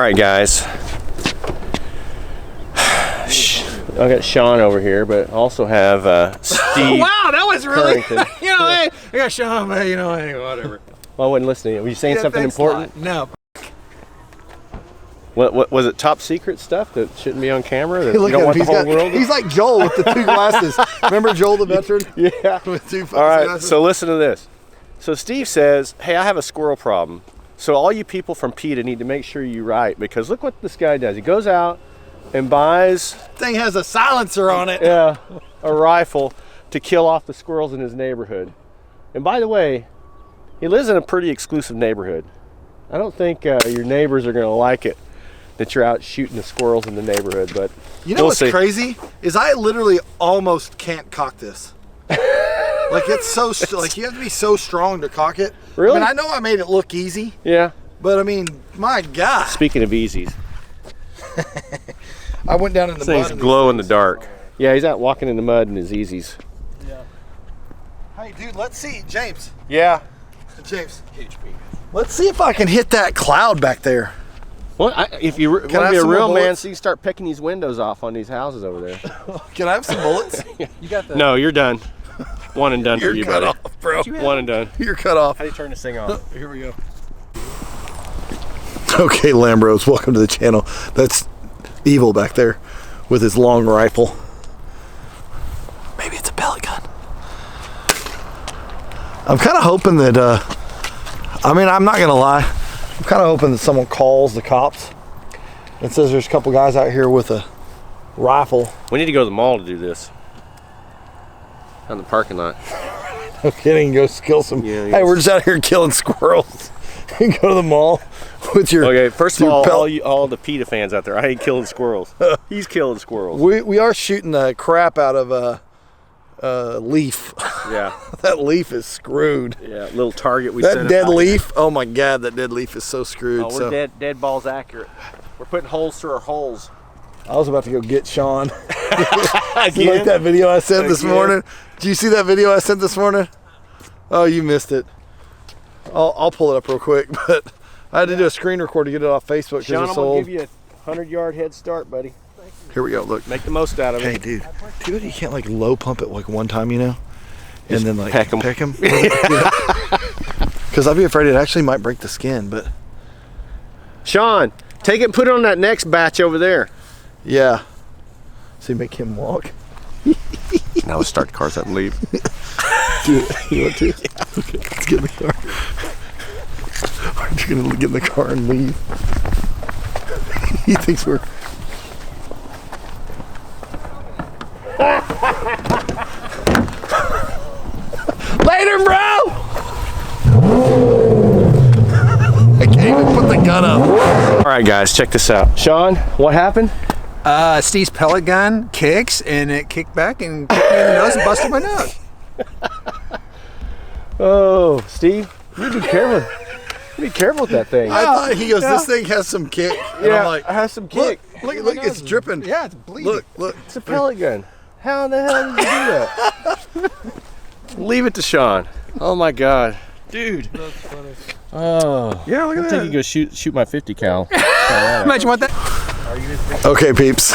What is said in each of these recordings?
right, guys. I got Shawn over here, but also have Steve. Wow, that was really. Hey, I got Shawn, but hey, whatever. Well, I wasn't listening. Were you saying something important? No. What was it? Top secret stuff that shouldn't be on camera? That Look you don't want the whole world? He's like Joel with the two glasses. Remember Joel the veteran? Yeah. With two All right. glasses? So listen to this. So Steve says, "Hey, I have a squirrel problem. So all you people from PETA need to make sure you write, because look what this guy does. He goes out and buys Thing has a silencer on it. a rifle to kill off the squirrels in his neighborhood. And by the way, he lives in a pretty exclusive neighborhood. I don't think your neighbors are going to like it that you're out shooting the squirrels in the neighborhood, but You know what's crazy is I literally almost can't cock this. Like it's so like you have to be so strong to cock it. Really? I mean, I know I made it look easy. Yeah. But I mean, my God. Speaking of easies, I went down in the things mud. glow in the dark. Yeah, he's out walking in the mud in his Yeezys. Yeah. Hey, dude, let's see, James. Yeah. James. Let's see if I can hit that cloud back there. Well, if you want to I be have a some real more man, bullets? so you start picking these windows off on these houses over there. Can I have some bullets? You got the. No, you're done. One and done for You're you, cut buddy. off, bro. One and done. You're cut off. How do you turn this thing off? Here we go. Okay, Lambros, welcome to the channel. That's Evil back there with his long rifle. Maybe it's a pellet gun. I'm kind of hoping that, I mean, I'm not gonna lie. I'm kind of hoping that someone calls the cops and says there's a couple guys out here with a rifle. We need to go to the mall to do this. On the parking lot. No kidding, go kill some. Yeah, hey, we're just out here killing squirrels. Go to the mall with your. Okay, first of your all, all the PETA fans out there, I ain't killing squirrels. He's killing squirrels. We are shooting the crap out of leaf. Yeah. That leaf is screwed. Yeah, little target we set That up dead out leaf. Oh my God, that dead leaf is so screwed. there. Oh, we're dead balls accurate. We're putting holes through our holes. I was about to go get Shawn. Again? You like that video I sent this Again? morning? Did you see that video I sent this morning? Oh, you missed it. I'll pull it up real quick, but I had to do a screen record to get it off Facebook because Shawn, it's I'm gonna old. give you a 100-yard head start, buddy. Here we go. Look. Make the most out of Hey, it. dude. Too bad you can't like low pump it like one time, you know, and Just then like peck 'em. Because I'd be afraid it actually might break the skin, but Shawn, take it and put it on that next batch over there. yeah. See, make him walk. Now let's start the cars up and leave. Dude, you want to? Yeah. Okay, let's get in the car. We're just gonna get in the car and leave. He thinks we're. Later, bro! I can't even put the gun up. All right, guys, check this out. Shawn, what happened? Steve's pellet gun kicks, and it kicked back and kicked me in the nose and busted my nose. Oh, Steve, you be careful. You be careful with that thing. I thought he goes, this thing has some kick. And Yeah, I'm like, it has some kick. Look, it's dripping. Yeah, it's bleeding. Look. It's a pellet gun. How the hell did you do that? Leave it to Shawn. Oh my God, dude. That's funny. Oh. Yeah, look at I think that. you go shoot my 50 cal. Imagine what that. Okay, peeps.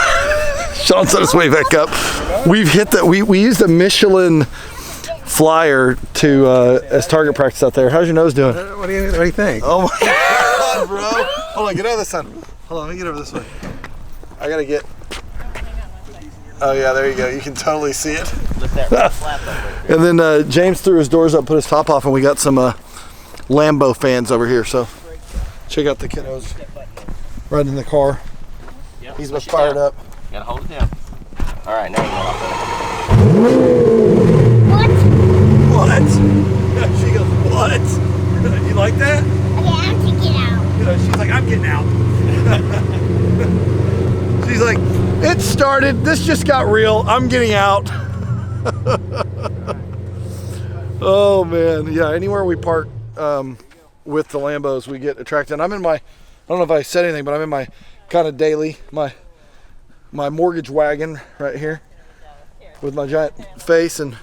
Shawn's on his way back up. We've hit that. We used a Michelin flyer to as target practice out there. How's your nose doing? What do you think? Oh my God, bro! Hold on, get over this side. Hold on, let me get over this way. I gotta get. Oh yeah, there you go. You can totally see it. And then James threw his doors up, put his top off, and we got some Lambo fans over here. So check out the kiddos right in the car. Yep, He's fired up. Gotta hold it down. All right, now you go off What? She goes, what? You like that? Okay, I have to get out. You know, she's like, I'm getting out. She's like, it started. This just got real. I'm getting out. Oh man, yeah. Anywhere we park with the Lambos, we get attracted. And I'm in my, I don't know if I said anything, but I'm in my kind of daily, my mortgage wagon right here with my giant face, and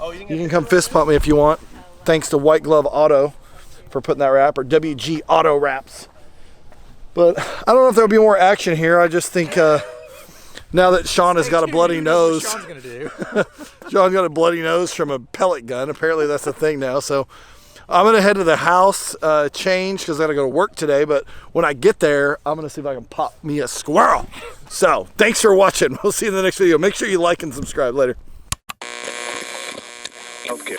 you can come fist pump me if you want. Thanks to White Glove Auto for putting that wrap, or WG Auto Wraps. But I don't know if there'll be more action here. I just think now that Shawn has got a bloody nose. Shawn's gonna do. Shawn's got a bloody nose from a pellet gun. Apparently that's a thing now. So I'm gonna head to the house, change because I gotta go to work today. But when I get there, I'm gonna see if I can pop me a squirrel. So thanks for watching. We'll see you in the next video. Make sure you like and subscribe later. Okay.